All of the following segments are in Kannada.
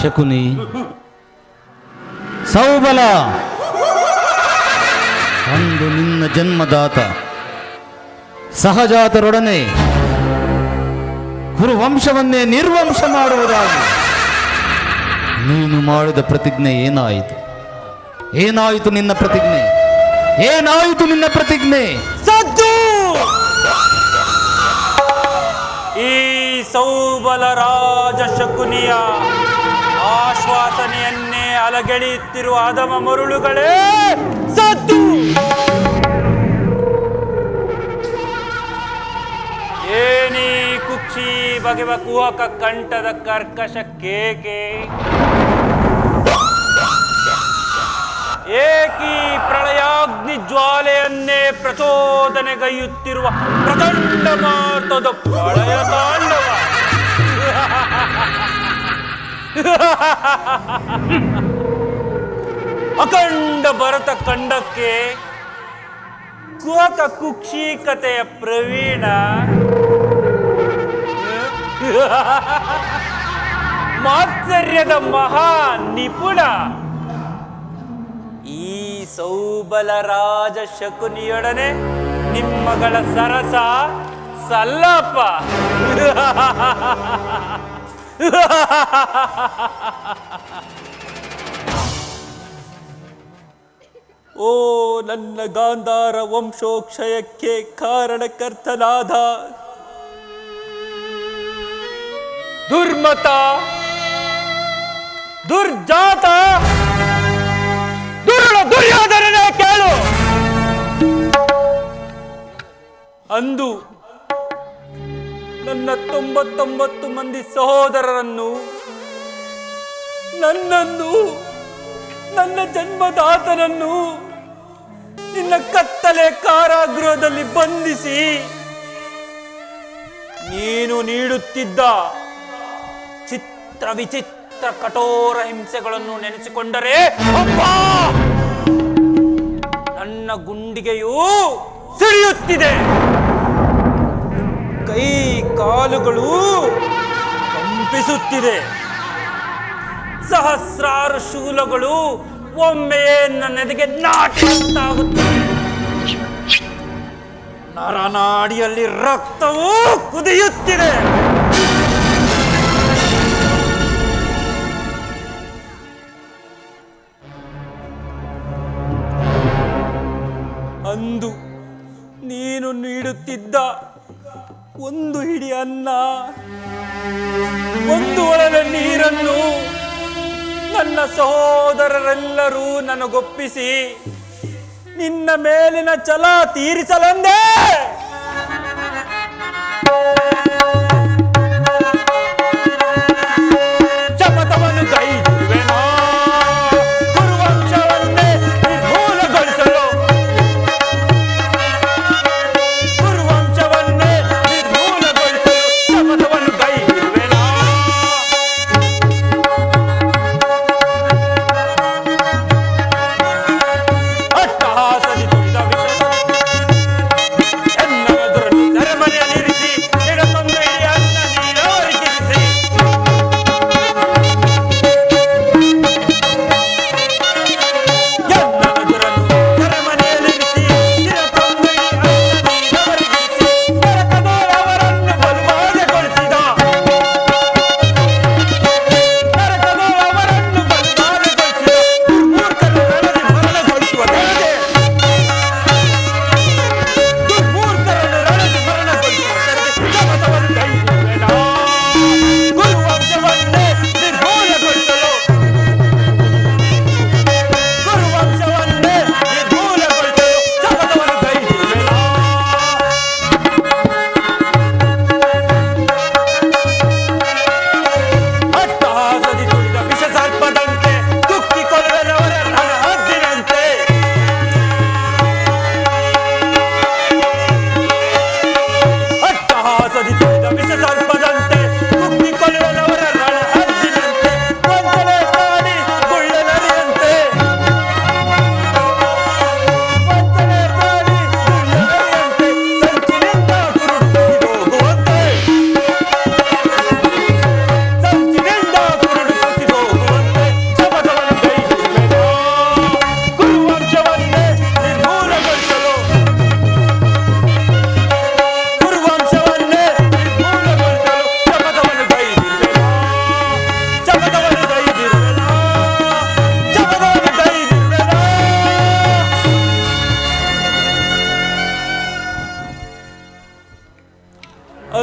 ಶಕುನಿ, ಸೌಬಲ ಅಂದು ನಿನ್ನ ಜನ್ಮದಾತ ಸಹಜಾತರೊಡನೆ ಕುರುವಂಶವನ್ನೇ ನಿರ್ವಂಶ ಮಾಡುವುದಾಗಿ ನೀನು ಮಾಡಿದ ಪ್ರತಿಜ್ಞೆ ಏನಾಯಿತು? ಏನಾಯಿತು ನಿನ್ನ ಪ್ರತಿಜ್ಞೆ? ಏನಾಯಿತು ನಿನ್ನ ಪ್ರತಿಜ್ಞೆ? ಸದ್ದು! ಈ ಸೌಬಲ ರಾಜ ಶಕುನಿಯ ಆಶ್ವಾಸನೆಯನ್ನೇ ಅಲಗೆಳೆಯುತ್ತಿರುವ ಅಧಮ ಮರುಳುಗಳೇ ಸದ್ದು! ಏನಿ ಕುಕ್ಷಿ ಬಗೆವ ಕುಹಕ ಕಂಠದ ಕರ್ಕಶ ಕೇಕೆ, ಏಕಿ ಪ್ರಳಯಾಗ್ನಿ ಜ್ವಾಲೆಯನ್ನೇ ಪ್ರಚೋದನೆಗೈಯುತ್ತಿರುವ ಪ್ರಚಂಡ ಮಾತದ ಪ್ರಳಯ ತಾಂಡವ. ಅಖಂಡ ಭರತ ಖಂಡಕ್ಕೆ ಕುಹಕ ಕುಕ್ಷಿಕತೆಯ ಪ್ರವೀಣ, ಮಾತ್ಸರ್ಯದ ಮಹಾ ನಿಪುಣ ಈ ಸೌಬಲ ರಾಜ ಶಕುನಿಯೊಡನೆ ನಿಮ್ಮಗಳ ಸರಸ ಸಲ್ಲಾಪ. ಓ ನನ್ನ ಗಾಂಧಾರ ವಂಶೋಕ್ಷಯಕ್ಕೆ ಕಾರಣಕರ್ತನಾದ ದುರ್ಮತ, ದುರ್ಜಾತ, ದುರ್ಯೋಧನನೇ ಕೇಳು. ಅಂದು ನನ್ನ 99 ಮಂದಿ ಸಹೋದರರನ್ನು, ನನ್ನನ್ನು, ನನ್ನ ಜನ್ಮದಾತನನ್ನು ನಿನ್ನ ಕತ್ತಲೆ ಕಾರಾಗೃಹದಲ್ಲಿ ಬಂಧಿಸಿ ನೀನು ನೀಡುತ್ತಿದ್ದ ಚಿತ್ರ ವಿಚಿತ್ರ ಕಠೋರ ಹಿಂಸೆಗಳನ್ನು ನೆನೆಸಿಕೊಂಡರೆ ಅಬ್ಬಾ, ನನ್ನ ಗುಂಡಿಗೆಯೂ ಸಿಡಿಯುತ್ತಿದೆ. ಕೈ ಕಾಲುಗಳು ಕಂಪಿಸುತ್ತಿದೆ. ಸಹಸ್ರಾರು ಶೂಲಗಳು ಒಮ್ಮೆಯೇ ನನ್ನೆದೆಗೆ ನಾಟಿಸುತ್ತಾಗುತ್ತದೆ. ನರನಾಡಿಯಲ್ಲಿ ರಕ್ತವೂ ಕುದಿಯುತ್ತಿದೆ. ಅಂದು ನೀನು ನೀಡುತ್ತಿದ್ದ ಒಂದು ಹಿಡಿ ಅನ್ನ, ಒಂದು ಒಳಲ ನೀರನ್ನು ನನ್ನ ಸಹೋದರರೆಲ್ಲರೂ ನನಗೊಪ್ಪಿಸಿ ನಿನ್ನ ಮೇಲಿನ ಛಲ ತೀರಿಸಲೆಂದೇ ಶಪಥವನ್ನು ಕೈಗೊಳ್ಳುವೆನೋ. ಕುರುವಂಶವನ್ನೇ ನಿರ್ಮೂಲಗೊಳಿಸಲು, ಕುರುವಂಶವನ್ನೇ ನಿರ್ಮೂಲಗೊಳಿಸಲು ಶಪಥವನ್ನು ಕೈಗೊಳ್ಳುವೆನೋ. ಅಟ್ಟಹಾಸದಿ ತುಂಬಿದ ವಿಷ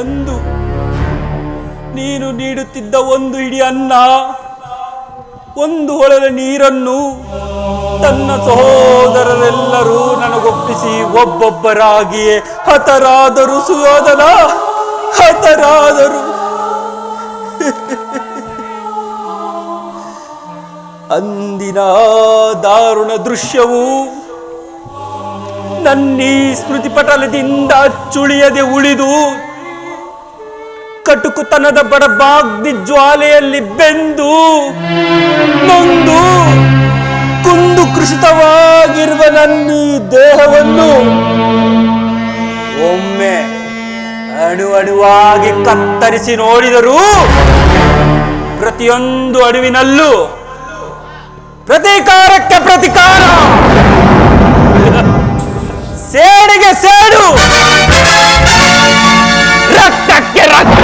ಅಂದು ನೀನು ನೀಡುತ್ತಿದ್ದ ಒಂದು ಹಿಡಿ ಅನ್ನ, ಒಂದು ಹೊಳೆದ ನೀರನ್ನು ತನ್ನ ಸಹೋದರರೆಲ್ಲರೂ ನನಗೊಪ್ಪಿಸಿ ಒಬ್ಬೊಬ್ಬರಾಗಿಯೇ ಹತರಾದರು. ಸುಯೋಧನ, ಹತರಾದರು. ಅಂದಿನ ದಾರುಣ ದೃಶ್ಯವು ನನ್ನೀ ಸ್ಮೃತಿ ಪಟಲದಿಂದ ಅಚ್ಚುಳಿಯದೆ ಉಳಿದು ಕಟುಕುತನದ ಬಡಬಾಗ್ದಿ ಜ್ವಾಲೆಯಲ್ಲಿ ಬೆಂದು ನೊಂದು ಕುಂದು ಕೃಷಿತವಾಗಿರುವ ನನ್ನೀ ದೇಹವನ್ನು ಒಮ್ಮೆ ಅಣು ಅಣುವಾಗಿ ಕತ್ತರಿಸಿ ನೋಡಿದರೂ ಪ್ರತಿಯೊಂದು ಅಣುವಿನಲ್ಲೂ ಪ್ರತೀಕಾರಕ್ಕೆ ಪ್ರತೀಕಾರ, ಸೇಡಿಗೆ ಸೇಡು, ರಕ್ತಕ್ಕೆ ರಕ್ತ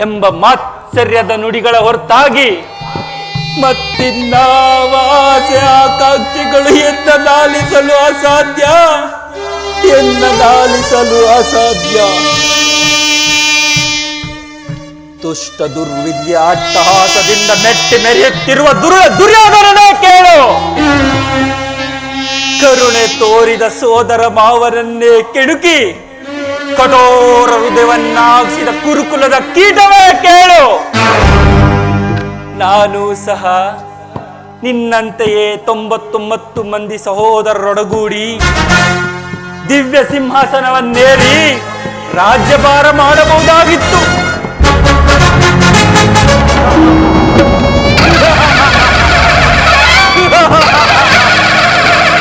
ಎಂಬ ಮಾತ್ಸರ್ಯದ ನುಡಿಗಳ ಹೊರತಾಗಿ ಮತ್ತಿನ್ನಾವ ಆಸೆ ಆಕಾಂಕ್ಷೆಗಳು ಎನ್ನಲಾಲಿಸಲು ಅಸಾಧ್ಯ, ಎನ್ನಲಾಲಿಸಲು ಅಸಾಧ್ಯ. ದುಷ್ಟ ದುರ್ವಿದ್ಯ ಅಟ್ಟಹಾಸದಿಂದ ಮೆಟ್ಟಿ ಮೆರೆಯುತ್ತಿರುವ ದುರ್ಯೋಧನನೇ ಕೇಳು. ಕರುಣೆ ತೋರಿದ ಸೋದರ ಮಾವನನ್ನೇ ಕೆಡುಕಿ ಕಠೋರ ಹೃದಯವನ್ನಾಗಿಸಿದ ಕುರುಕುಲದ ಕೀಟವೇ ಕೇಳು. ನಾನು ಸಹ ನಿನ್ನಂತೆಯೇ 99 ಮಂದಿ ಸಹೋದರರೊಡಗೂಡಿ ದಿವ್ಯ ಸಿಂಹಾಸನವನ್ನೇರಿ ರಾಜ್ಯಭಾರ ಮಾಡಬಹುದಾಗಿತ್ತು.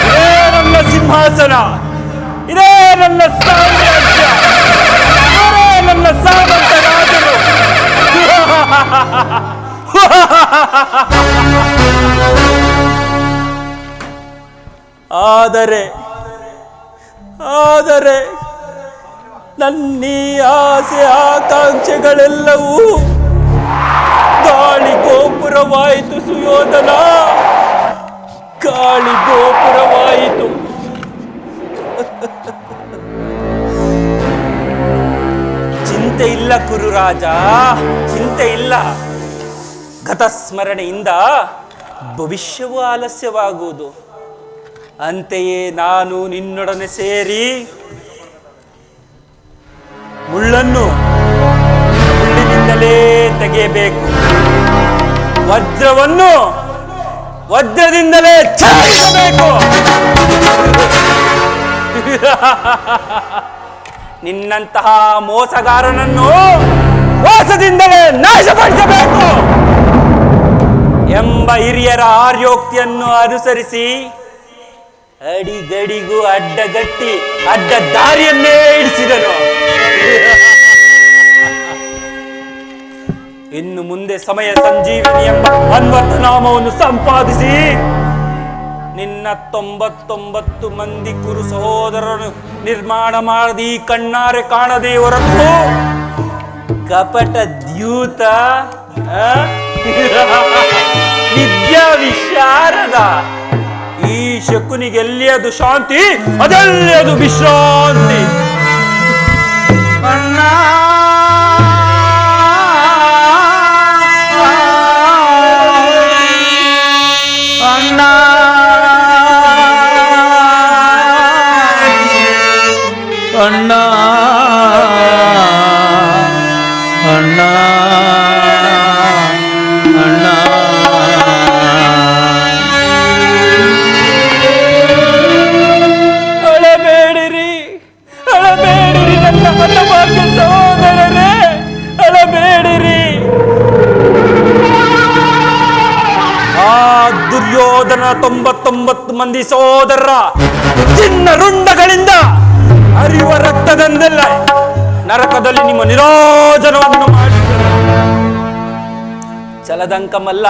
ಇದೇ ನನ್ನ ಸಿಂಹಾಸನ, ಇದೇ ನನ್ನ ಸಾಮ್ರಾಜ್ಯ, ಇವರೇ ನನ್ನ ಸಾಮಂತ ರಾಜರು. ಆದರೆ ನನ್ನೀ ಆಸೆ ಆಕಾಂಕ್ಷೆಗಳೆಲ್ಲವೂ ಗಾಳಿ ಗೋಪುರವಾಯಿತು ಸುಯೋಧನ, ಗಾಳಿ ಗೋಪುರವಾಯಿತು. ಚಿಂತೆ ಇಲ್ಲ ಕುರುರಾಜ, ಚಿಂತೆ ಇಲ್ಲ. ಗತಸ್ಮರಣೆಯಿಂದ ಭವಿಷ್ಯವೂ ಆಲಸ್ಯವಾಗುವುದು. ಅಂತೆಯೇ ನಾನು ನಿನ್ನೊಡನೆ ಸೇರಿ ಮುಳ್ಳನ್ನು ಮುಳ್ಳಿನಿಂದಲೇ ತೆಗೆಯಬೇಕು, ವಜ್ರವನ್ನು ವಜ್ರದಿಂದಲೇ ಛೇದಿಸಬೇಕು. ನಿನ್ನಂತಹ ಮೋಸಗಾರನನ್ನು ಮೋಸದಿಂದಲೇ ನಾಶಪಡಿಸಬೇಕು ಎಂಬ ಹಿರಿಯರ ಆರ್ಯೋಕ್ತಿಯನ್ನು ಅನುಸರಿಸಿ ಅಡಿಗಡಿಗೂ ಅಡ್ಡಗಟ್ಟಿ ಅಡ್ಡ ದಾರಿಯನ್ನೇ ಇಡಿಸಿದನು. ಇನ್ನು ಮುಂದೆ ಸಮಯ ಸಂಜೀವಿನಿ ಎಂಬ ಅನ್ವರ್ಥ ನಾಮವನ್ನು ಸಂಪಾದಿಸಿ ನಿನ್ನ 99 ಮಂದಿ ಕುರು ಸಹೋದರರು ನಿರ್ಮಾಣ ಮಾಡದಿ ಕಣ್ಣಾರೆ ಕಾಣದೆ ಹೊರತು ಕಪಟ ದ್ಯೂತ ವಿದ್ಯಾ ವಿಶಾರದ ಈ ಶಕುನಿಗೆ ಎಲ್ಲಿಯದು ಶಾಂತಿ, ಅದೆಲ್ಲಿಯದು ವಿಶ್ರಾಂತಿ. ಅಣ್ಣ ಅಣ್ಣ ಅಣ್ಣ ಅಣ್ಣ ಅಣ್ಣ ಅಳಬೇಡಿರಿ, ಅಳಬೇಡಿರಿ ನನ್ನ ಮತಭಾಗ್ಯ ಸಹೋದರರೇ, ಅಳಬೇಡಿರಿ. ಆ ದುರ್ಯೋಧನ 99 ಮಂದಿ ಸಹೋದರರ ಚಿನ್ನ ರುಂಡಗಳಿಂದ ಹರಿಯುವ ರಕ್ತದಿಂದಲ್ಲ ನರಕದಲ್ಲಿ ನಿಮ್ಮ ನಿರೋಜನವನ್ನು ಮಾಡಿದರು. ಚಲದಂಕಮಲ್ಲ,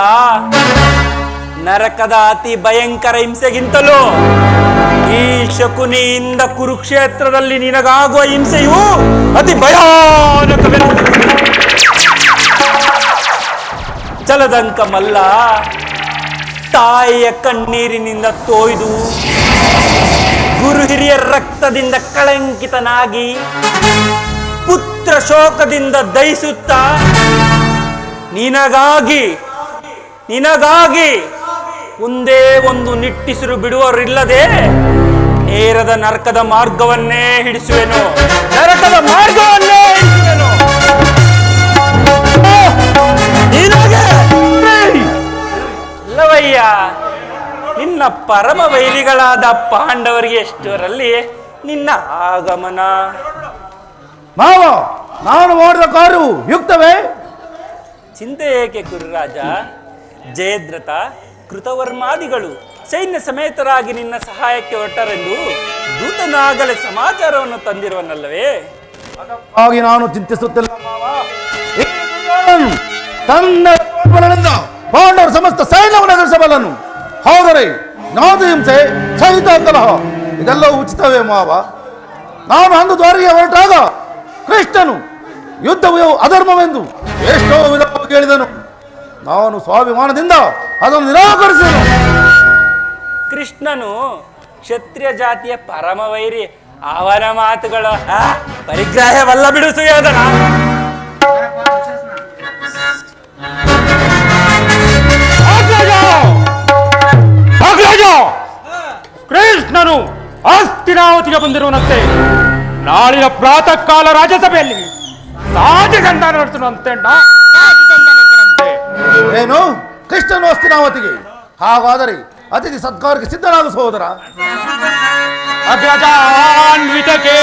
ನರಕದ ಅತಿ ಭಯಂಕರ ಹಿಂಸೆಗಿಂತಲೂ ಈ ಶಕುನಿಯಿಂದ ಕುರುಕ್ಷೇತ್ರದಲ್ಲಿ ನಿನಗಾಗುವ ಹಿಂಸೆಯು ಅತಿ ಭಯಾನಕವೆನಿಸಿದೆ. ಚಲದಂಕಮಲ್ಲ, ತಾಯಿಯ ಕಣ್ಣೀರಿನಿಂದ ತೋಯ್ದು ಗುರು ಹಿರಿಯರ ರಕ್ತದಿಂದ ಕಳಂಕಿತನಾಗಿ ಪುತ್ರ ಶೋಕದಿಂದ ದಹಿಸುತ್ತಾ ನಿನಗಾಗಿ ಒಂದೇ ಒಂದು ನಿಟ್ಟಿಸಿರು ಬಿಡುವವರಿಲ್ಲದೆ ನೇರದ ನರಕದ ಮಾರ್ಗವನ್ನೇ ಹಿಡಿಸುವೆನು. ಅಲ್ಲವಯ್ಯ, ನಿನ್ನ ಪರಮ ವೈರಿಗಳಾದ ಪಾಂಡವರಿಗೆ ಎಷ್ಟರಲ್ಲಿ ನಿನ್ನ ಆಗಮನ. ಮಾವ, ನಾನು ಮಾಡಿದ ಕಾರ್ಯವು ಯುಕ್ತವೇ? ಚಿಂತೆ ಏಕೆ ಕುರುರಾಜ? ಜಯದ್ರಥ, ಕೃತವರ್ಮಾದಿಗಳು ಸೈನ್ಯ ಸಮೇತರಾಗಿ ನಿನ್ನ ಸಹಾಯಕ್ಕೆ ಹೊರಟರೆಂದು ದೂತನಾಗಲೇ ಸಮಾಚಾರವನ್ನು ತಂದಿರುವನಲ್ಲವೇ? ಹಾಗೆ ನಾನು ಚಿಂತಿಸುತ್ತಿಲ್ಲ ಮಾವ. ಈ ದುರ್ಯೋಧನನು ತನ್ನ ಬಲದಿಂದ ಪಾಂಡವರ ಸಮಸ್ತ ಸೈನ್ಯವನ್ನು ಎದುರಿಸಬಲ್ಲನು. ಆದರೆ ನಾದು ಹಿಂಸೆ, ಸಹಿತ ಕಲಹ ಇದೆಲ್ಲವೂ ಉಚಿತವೇ ಮಾವ? ನಾನು ಅಂದು ದ್ವಾರಿಗೆ ಹೊರಟಾಗ ಕೃಷ್ಣನು ಯುದ್ಧವು ಅಧರ್ಮವೆಂದು ಎಷ್ಟೋ ವಿಧವಾಗಿ ಹೇಳಿದನು. ನಾನು ಸ್ವಾಭಿಮಾನದಿಂದ ಅದನ್ನು ನಿರಾಕರಿಸಿದನು. ಕೃಷ್ಣನು ಕ್ಷತ್ರಿಯ ಜಾತಿಯ ಪರಮ ವೈರಿ. ಅವನ ಮಾತುಗಳು ಪರಿಗ್ರಹವಲ್ಲ ಬಿಡು ಸುಯೋಧನ. ಕೃಷ್ಣನು ಹಸ್ತಿನಾವತಿಗೆ ಬಂದಿರುವನಂತೆ. ನಾಳಿನ ಪ್ರಾತಃ ಕಾಲ ರಾಜ್ಯಸಭೆಯಲ್ಲಿ ರಾಜಗಂಧ ನಡೆಸುವಂತೆ. ಏನು? ಕೃಷ್ಣನು ಹಸ್ತಿನಾವತಿಗೆ? ಹಾಗಾದರೆ ಅತಿಥಿ ಸತ್ಕಾರಕ್ಕೆ ಸಿದ್ಧನಾಗು ಸಹೋದರ. ಅಗ್ರಜಾನ್ವಿತಕ್ಕೆ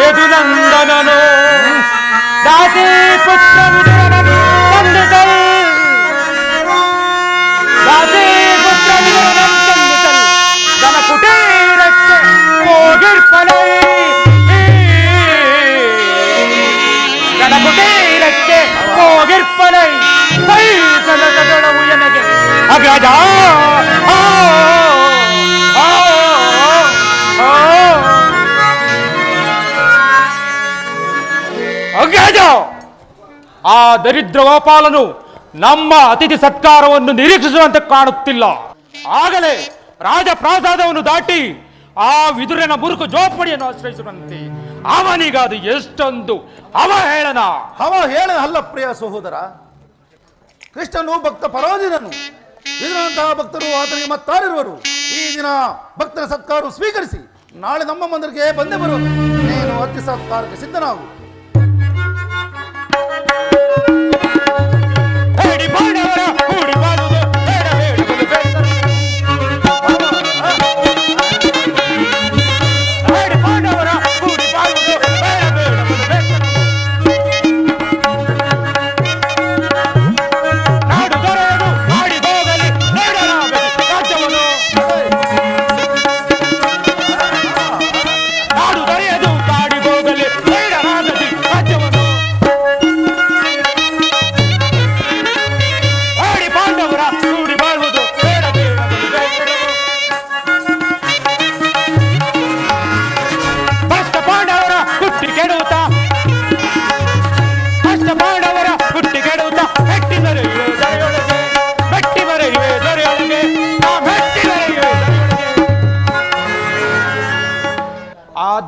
ಯದುನಂದನನು ದಾಸಿ ಪುತ್ರ ವಿದುರನನ್ನು ವಂದಿಸಲ್. ದಾಸಿ ಪುತ್ರ ವಿದುರನನ್ನು ವಂದಿಸಲ್. ಜನ ಕುಟೀರಕ್ಕೆ ಹೋಗಿರ್ಪಲೈ. ಜನ ಕುಟೀರಕ್ಕೆ ಹೋಗಿರ್ಪಲೈ. ಸೈಸಲ ಸದಳವು ಎನಗೆ ಅಗ್ರಜ. ಆ ದರಿದ್ರ ಗೋಪಾಲನು ನಮ್ಮ ಅತಿಥಿ ಸತ್ಕಾರವನ್ನು ನಿರೀಕ್ಷಿಸುವಂತೆ ಕಾಣುತ್ತಿಲ್ಲ. ಆಗಲೇ ರಾಜಪ್ರಾಸಾದವನ್ನು ದಾಟಿ ಆ ವಿದುರನ ಮುರುಕು ಜೋಪಡಿಯನ್ನು ಆಶ್ರಯಿಸುವಂತೆ. ಅವನಿಗ ಅದು ಎಷ್ಟೊಂದು ಅವಹೇಳನ ಅಲ್ಲ ಪ್ರಿಯ ಸಹೋದರ. ಕೃಷ್ಣನು ಭಕ್ತ ಪರಾಧೀನನು. ಇದರಂತಹ ಭಕ್ತರು ಆತನಿಗೆ ಮತ್ತಾರಿರುವರು. ಈ ದಿನ ಭಕ್ತರ ಸತ್ಕಾರ ಸ್ವೀಕರಿಸಿ ನಾಳೆ ನಮ್ಮ ಮಂದಿರಕ್ಕೆ ಬಂದೇ ಬರುವುದು. ನೀನು ಅತಿ ಸತ್ಕಾರಕ್ಕೆ ಸಿದ್ಧನಾಗು.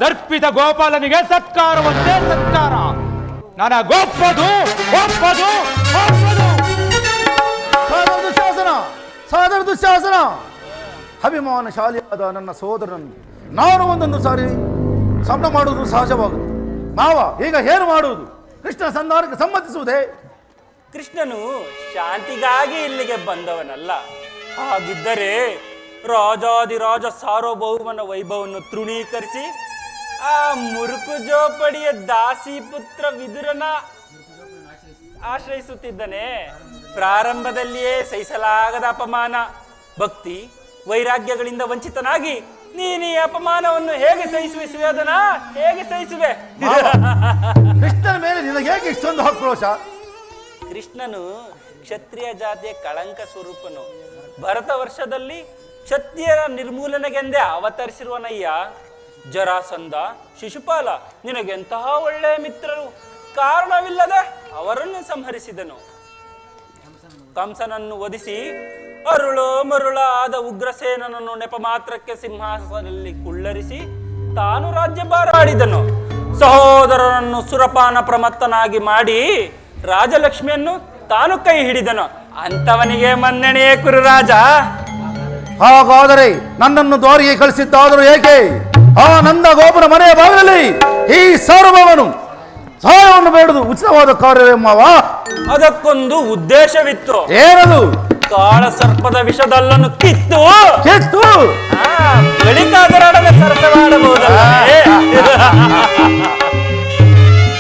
ದರ್ಪಿತ ಗೋಪಾಲನಿಗೆ ಸತ್ಕಾರವಂತೆ ಸತ್ಕಾರ. ನನಗೊಪ್ಪದು ಒಪ್ಪದು ಒಪ್ಪದು. ಸಾದರ ದುಶ್ಯಾಸನ. ಅಭಿಮಾನಶಾಲಿಯಾದ ನನ್ನ ಸೋದರನನ್ನು ನಾನು ಒಂದೊಂದು ಸಾರಿ ಸಂಬಳ ಮಾಡುವುದು ಸಹಜವಾಗುವುದು. ಮಾವ, ಈಗ ಏನು ಮಾಡುವುದು? ಕೃಷ್ಣ ಸಂಧಾನಕ್ಕೆ ಸಮ್ಮತಿಸುವುದೇ? ಕೃಷ್ಣನು ಶಾಂತಿಗಾಗಿ ಇಲ್ಲಿಗೆ ಬಂದವನಲ್ಲ. ಹಾಗಿದ್ದರೆ ರಾಜಾದಿರಾಜ ಸಾರ್ವಭೌಮನ ವೈಭವವನ್ನು ತೃಣೀಕರಿಸಿ ಆ ಮುರುಕು ಜೋಪಡಿಯ ದಾಸಿ ಪುತ್ರ ವಿದುರನ ಆಶ್ರಯಿಸುತ್ತಿದ್ದನೆ. ಪ್ರಾರಂಭದಲ್ಲಿಯೇ ಸಹಿಸಲಾಗದ ಅಪಮಾನ, ಭಕ್ತಿ ವೈರಾಗ್ಯಗಳಿಂದ ವಂಚಿತನಾಗಿ ನೀನು ಈ ಅಪಮಾನವನ್ನು ಹೇಗೆ ಸಹಿಸುವೆ ಸುಯೋಧನ? ಹೇಗೆ ಸಹಿಸುವೆ? ಕೃಷ್ಣನ ಮೇಲೆ ನಿನಗೆ ಹೇಗೆ ಇಷ್ಟೊಂದು ಆಕ್ರೋಶ? ಕೃಷ್ಣನು ಕ್ಷತ್ರಿಯ ಜಾತಿಯ ಕಳಂಕ ಸ್ವರೂಪನು. ಭರತ ವರ್ಷದಲ್ಲಿ ಕ್ಷತ್ರಿಯರ ನಿರ್ಮೂಲನೆಗೆಂದೇ ಅವತರಿಸಿರುವನಯ್ಯ. ಜರಾಸಂಧ, ಶಿಶುಪಾಲ ನಿನಗೆಂತಹ ಒಳ್ಳೆಯ ಮಿತ್ರರು. ಕಾರಣವಿಲ್ಲದೆ ಅವರನ್ನು ಸಂಹರಿಸಿದನು. ಕಂಸನನ್ನು ವಧಿಸಿ ಅರುಳೋ ಮರುಳಾದ ಉಗ್ರಸೇನನನ್ನು ನೆಪ ಮಾತ್ರಕ್ಕೆ ಸಿಂಹಾಸನದಲ್ಲಿ ಕುಳ್ಳರಿಸಿ ತಾನು ರಾಜ್ಯಭಾರ ಆಡಿದನು. ಸಹೋದರನನ್ನು ಸುರಪಾನ ಪ್ರಮತ್ತನಾಗಿ ಮಾಡಿ ರಾಜಲಕ್ಷ್ಮಿಯನ್ನು ತಾನು ಕೈ ಹಿಡಿದನು. ಅಂತವನಿಗೆ ಮನ್ನಣೆಯೇ ಕುರುರಾಜ. ಹಾಗಾದರೆ ನನ್ನನ್ನು ದ್ವಾರಿಗೆ ಕಳಿಸಿದ್ದಾದರೂ ಏಕೆ? ಆ ನಂದ ಗೋಪನ ಮನೆಯ ಭಾಗದಲ್ಲಿ ಈ ಸಾರ್ವಭೌಮನು ಸಹಾಯವನ್ನು ಬೇಡುವುದು ಉಚಿತವಾದ ಕಾರ್ಯವೇ ಮಾವ? ಅದಕ್ಕೊಂದು ಉದ್ದೇಶವಿತ್ತು. ಏನದು? ಕಾಳ ಸರ್ಪದ ವಿಷದಲ್ಲನ್ನು ಕಿತ್ತು ಬಳಿಕ ಅದರೊಡನೆ ಸರಸವಾಡಬಹುದಲ್ಲವೇ?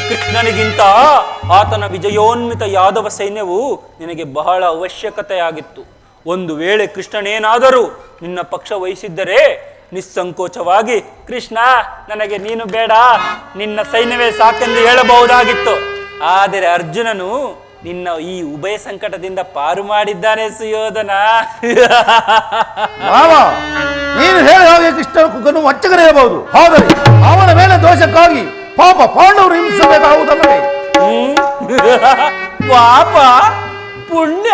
ಕೃಷ್ಣನಿಗಿಂತ ಆತನ ವಿಜಯೋನ್ವಿತ ಯಾದವ ಸೈನ್ಯವು ನಿನಗೆ ಬಹಳ ಅವಶ್ಯಕತೆಯಾಗಿತ್ತು. ಒಂದು ವೇಳೆ ಕೃಷ್ಣನೇನಾದರೂ ನಿನ್ನ ಪಕ್ಷ ವಹಿಸಿದ್ದರೆ ನಿಸ್ಸಂಕೋಚವಾಗಿ ಕೃಷ್ಣ ನನಗೆ ನೀನು ಬೇಡ, ನಿನ್ನ ಸೈನ್ಯವೇ ಸಾಕೆಂದು ಹೇಳಬಹುದಾಗಿತ್ತು. ಆದರೆ ಅರ್ಜುನನು ನಿನ್ನ ಈ ಉಭಯ ಸಂಕಟದಿಂದ ಪಾರು ಮಾಡಿದ್ದಾನೆ ಸುಯೋಧನ. ನೀನು ಹೇಳಿದ ಹಾಗೆ ಕೃಷ್ಣನ ಕುಗ್ಗನ್ನು ವಂಚಕರಿರಬಹುದು. ಆದರೆ ಅವನ ಮೇಲೆ ದೋಷಕ್ಕಾಗಿ ಪಾಪ ಪಾಂಡವರು ಹಿಂಸಬೇಕಾಗುವುದಲ್ಲವೇ? ಪಾಪ, ಪುಣ್ಯ,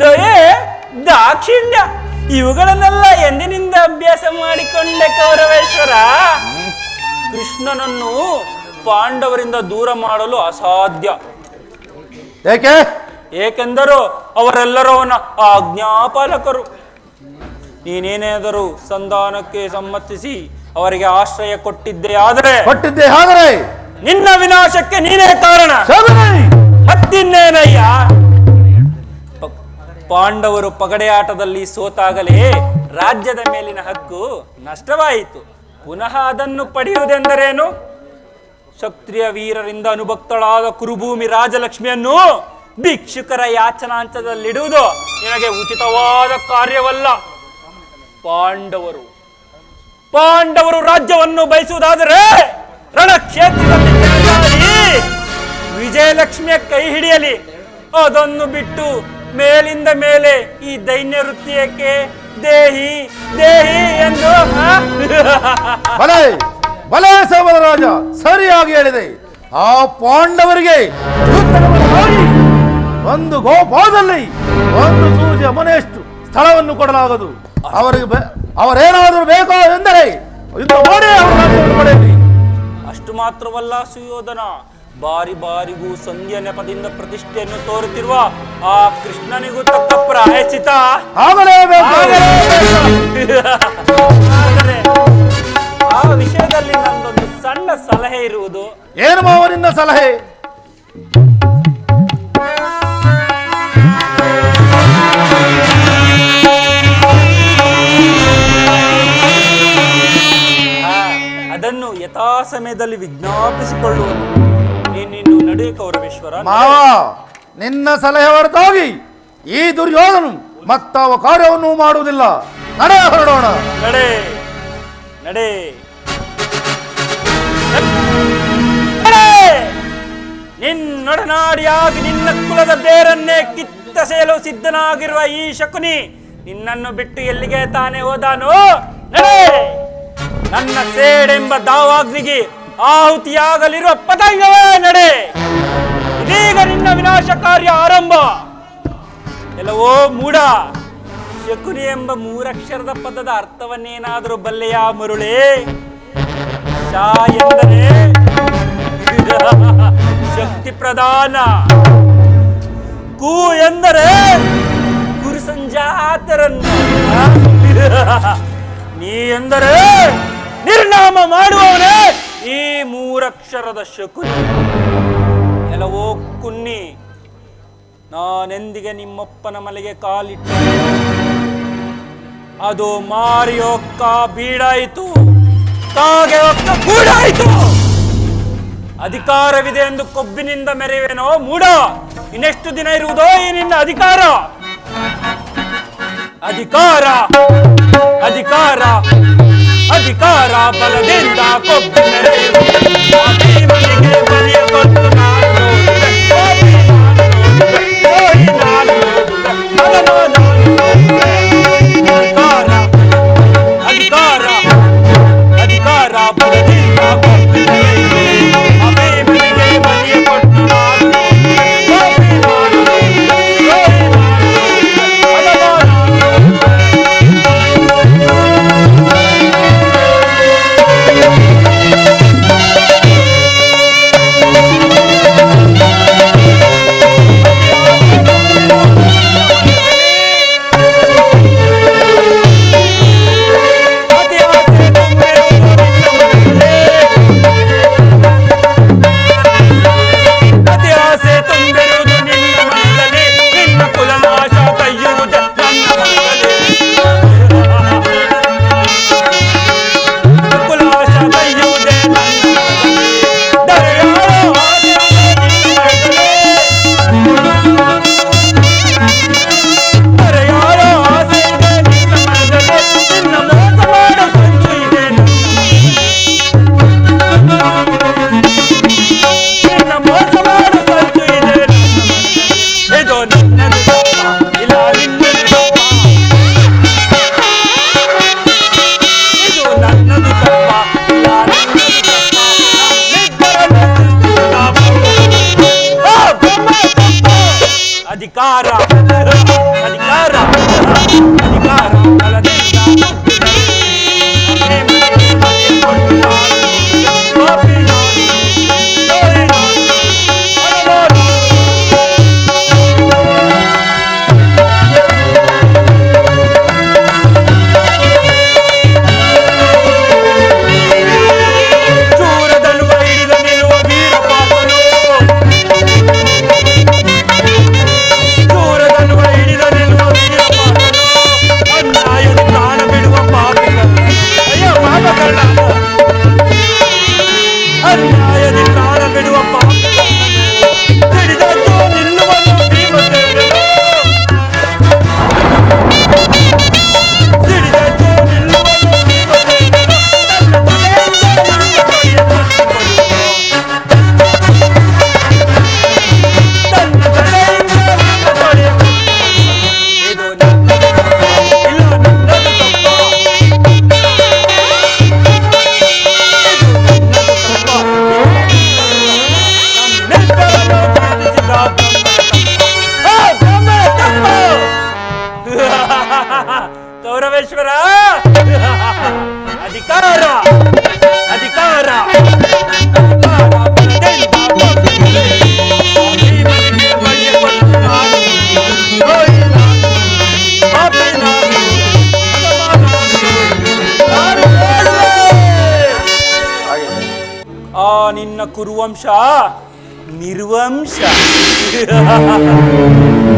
ದಯೆ, ದಾಕ್ಷಿಣ್ಯ ಇವುಗಳನ್ನೆಲ್ಲ ಎಂದಿನಿಂದ ಅಭ್ಯಾಸ ಮಾಡಿಕೊಂಡೆ ಕೌರವೇಶ್ವರ. ಕೃಷ್ಣನನ್ನು ಪಾಂಡವರಿಂದ ದೂರ ಮಾಡಲು ಅಸಾಧ್ಯ. ಏಕೆ? ಏಕೆಂದರೂ ಅವರೆಲ್ಲರೂ ಅವನ ಆಜ್ಞಾಪಾಲಕರು. ನೀನೇನಾದರೂ ಸಂಧಾನಕ್ಕೆ ಸಮ್ಮತಿಸಿ ಅವರಿಗೆ ಆಶ್ರಯ ಕೊಟ್ಟಿದ್ದೆ ಆದರೆ ನಿನ್ನ ವಿನಾಶಕ್ಕೆ ನೀನೇ ಕಾರಣ. ಮತ್ತಿನ್ನೇನಯ್ಯ? ಪಾಂಡವರು ಪಗಡೆ ಆಟದಲ್ಲಿ ಸೋತಾಗಲೇ ರಾಜ್ಯದ ಮೇಲಿನ ಹಕ್ಕು ನಷ್ಟವಾಯಿತು. ಪುನಃ ಅದನ್ನು ಪಡೆಯುವುದೆಂದರೇನು? ಕ್ಷತ್ರಿಯ ವೀರರಿಂದ ಅನುಭಕ್ತಳಾದ ಕುರುಭೂಮಿ ರಾಜಲಕ್ಷ್ಮಿಯನ್ನು ಭಿಕ್ಷುಕರ ಯಾಚನಾಂಚದಲ್ಲಿಡುವುದು ನಿನಗೆ ಉಚಿತವಾದ ಕಾರ್ಯವಲ್ಲ. ಪಾಂಡವರು ರಾಜ್ಯವನ್ನು ಬಯಸುವುದಾದರೆ ರಣಕ್ಷೇತ್ರದಲ್ಲಿ ವಿಜಯಲಕ್ಷ್ಮಿಯ ಕೈ ಹಿಡಿಯಲಿ. ಅದನ್ನು ಬಿಟ್ಟು ಮೇಲಿಂದ ಮೇಲೆ ಈ ದೈನ್ಯ ವೃತ್ತಿಯಕ್ಕೆ ದೇಹಿ ದೇಹಿ ಎಂದು ಬಲೆ ರಾಜ ಸರಿಯಾಗಿ ಹೇಳಿದೆ. ಆ ಪಾಂಡವರಿಗೆ ಒಂದು ಗೋಪಾಲದಲ್ಲಿ ಒಂದು ಸೂಜಿಯ ಮನೆಯಷ್ಟು ಸ್ಥಳವನ್ನು ಕೊಡಲಾಗದು. ಅವರೇನಾದರೂ ಬೇಕೋ ಎಂದರೆ ಯುದ್ಧ ಮಾಡಿ ಅವರನ್ನು ಪಡೆಯಲಿ. ಅಷ್ಟು ಮಾತ್ರವಲ್ಲ ಸುಯೋಧನ, ಬಾರಿ ಬಾರಿಗೂ ಸಂಧ್ಯ ನೆಪದಿಂದ ಪ್ರತಿಷ್ಠೆಯನ್ನು ತೋರುತ್ತಿರುವ ಆ ಕೃಷ್ಣನಿಗೂ ತಕ್ಕ ಪ್ರಾಯಶ್ಚಿತ ಆಗಲೇಬೇಕು. ಆದರೆ ಆ ವಿಷಯದಲ್ಲಿ ನನ್ನೊಂದು ಸಣ್ಣ ಸಲಹೆ ಇರುವುದು. ಏನು ಮಾವ ನಿನ್ನ ಸಲಹೆ? ಅದನ್ನು ಯಥಾ ಸಮಯದಲ್ಲಿ ವಿಜ್ಞಾಪಿಸಿಕೊಳ್ಳುವುದು. ನೀನು ನಡೆ ಕೌರವೇಶ್ವರ. ಮಾವ ನಿನ್ನ ಸಲಹೆ ಹೊರತಾಗಿ ಈ ದುರ್ಯೋಧನು ಮತ್ತಾವ ಕಾರ್ಯವನ್ನು ಮಾಡುವುದಿಲ್ಲ. ನಡೆ ಹೊರಡೋಣ. ನಡೆ ನಡೆ ನಿನ್ನೊಡನಾಡಿಯಾಗಿ ನಿನ್ನ ಕುಲದ ಬೇರನ್ನೇ ಕಿತ್ತ ಸೇಲು ಸಿದ್ಧನಾಗಿರುವ ಈ ಶಕುನಿ ನಿನ್ನನ್ನು ಬಿಟ್ಟು ಎಲ್ಲಿಗೆ ತಾನೇ ಹೋದಾನು? ನಡೆ. ನನ್ನ ಸೇಡೆಂಬ ದಾವಾಗ್ನಿಗೆ ಆಹುತಿಯಾಗಲಿರುವ ಪತಂಗವೇ ನಡೆ. ಇದೀಗ ನಿನ್ನ ವಿನಾಶ ಕಾರ್ಯ ಆರಂಭ. ಎಲ್ಲವೋ ಮೂಢ, ಶಕುನಿ ಎಂಬ ಮೂರಕ್ಷರದ ಪದದ ಅರ್ಥವನ್ನೇನಾದರೂ ಬಲ್ಲೆಯ ಮರುಳೇ? ಶಾ ಎಂದರೆ ಶಕ್ತಿ ಪ್ರಧಾನ, ಕು ಎಂದರೆ ಗುರು ಸಂಜಾತರನ್ನು, ನೀ ಎಂದರೆ ನಿರ್ನಾಮ ಮಾಡುವವನೇ ಈ ಮೂರಕ್ಷರದ ಶಕುನಿ. ಎಲ್ಲವೋ ಕುನ್ನಿ, ನಾನೆಂದಿಗೆ ನಿಮ್ಮಪ್ಪನ ಮಲೆಗೆ ಕಾಲಿಟ್ಟ ಅದು ಮಾರಿಯೊಕ್ಕ ಬೀಡಾಯಿತು, ಕಾಗೆ ಒಕ್ಕ ಗೂಡಾಯಿತು. ಅಧಿಕಾರವಿದೆ ಎಂದು ಕೊಬ್ಬಿನಿಂದ ಮೆರೆಯುವೇನೋ ಮೂಡ. ಇನ್ನೆಷ್ಟು ದಿನ ಇರುವುದೋ ಈ ನಿನ್ನ ಅಧಿಕಾರ? ಅಧಿಕಾರ ಅಧಿಕಾರ ಅಧಿಕಾರ ಬಲದಿಂದ ಕೊಬ್ಬಿ ಮೆರೆಯುವ ಬಲಿಯ ಕೊಟ್ಟು ಅಧಿಕಾರ ಅಧಿಕಾರ ಬಲದಿಂದ ಕೊಬ್ಬಿ ನಿನ್ನ ಕುರುವಂಶ ನಿರ್ವಂಶ.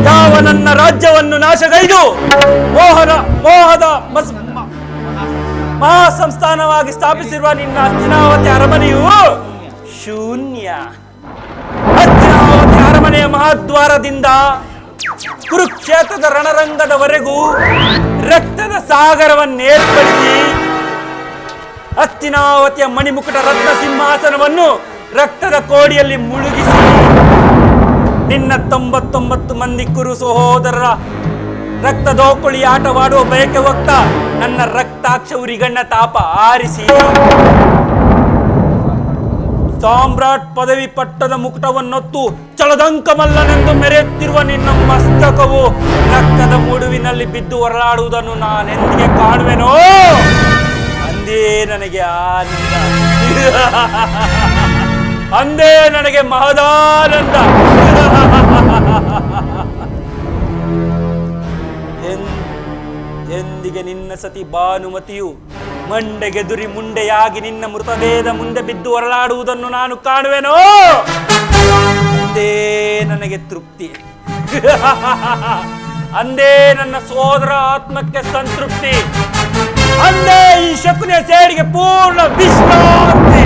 ಯಾವ ನನ್ನ ರಾಜ್ಯವನ್ನು ನಾಶಗೈದು ಮೋಹದ ಮಹಾ ಸಂಸ್ಥಾನವಾಗಿ ಸ್ಥಾಪಿಸಿರುವ ನಿನ್ನ ಹಸ್ತಿನಾವತಿ ಅರಮನೆಯು ಶೂನ್ಯ. ಹಸ್ತಿನಾವತಿ ಅರಮನೆಯ ಮಹಾದ್ವಾರದಿಂದ ಕುರುಕ್ಷೇತ್ರದ ರಣರಂಗದವರೆಗೂ ರಕ್ತದ ಸಾಗರವನ್ನೇರ್ಪಡಿಸಿ ಹಸ್ತಿನಾವತಿಯ ಮಣಿಮುಕುಟ ರತ್ನ ಸಿಂಹಾಸನವನ್ನು ರಕ್ತದ ಕೋಡಿಯಲ್ಲಿ ಮುಳುಗಿಸಿ ನಿನ್ನ 99 ಮಂದಿ ಕುರು ಸಹೋದರರ ರಕ್ತದೋಕುಳಿ ಆಟವಾಡುವ ಬಯಕೆ ಹೋಗ್ತಾ ನನ್ನ ರಕ್ತಾಕ್ಷ ಉರಿಗಣ್ಣ ತಾಪ ಆರಿಸಿ ಸಾಮ್ರಾಟ್ ಪದವಿ ಪಟ್ಟದ ಮುಕುಟವನ್ನೊತ್ತು ಚಳದಂಕಮಲ್ಲನೆಂದು ಮೆರೆಯುತ್ತಿರುವ ನಿನ್ನ ಮಸ್ತಕವು ರಕ್ತದ ಮುಡುವಿನಲ್ಲಿ ಬಿದ್ದು ಹೊರಳಾಡುವುದನ್ನು ನಾನೆಂದಿಗೆ ಕಾಣುವೆನೋ ಅಂದೇ ನನಗೆ ಆನಂದ, ಅಂದೇ ನನಗೆ ಮಹದಾನಂದ. ಎಂದಿಗೆ ನಿನ್ನ ಸತಿ ಭಾನುಮತಿಯು ಮಂಡೆಗೆದುರಿ ಮುಂಡೆಯಾಗಿ ನಿನ್ನ ಮೃತದೇಹದ ಮುಂದೆ ಬಿದ್ದು ಹೊರಳಾಡುವುದನ್ನು ನಾನು ಕಾಣುವೆನೋ ಅಂದೇ ನನಗೆ ತೃಪ್ತಿ, ಅಂದೇ ನನ್ನ ಸೋದರ ಆತ್ಮಕ್ಕೆ ಸಂತೃಪ್ತಿ, ಅಂದೇ ಈ ಶಕುನಿಯ ಸೇಡಿಗೆ ಪೂರ್ಣ ವಿಶ್ರಾಂತಿ.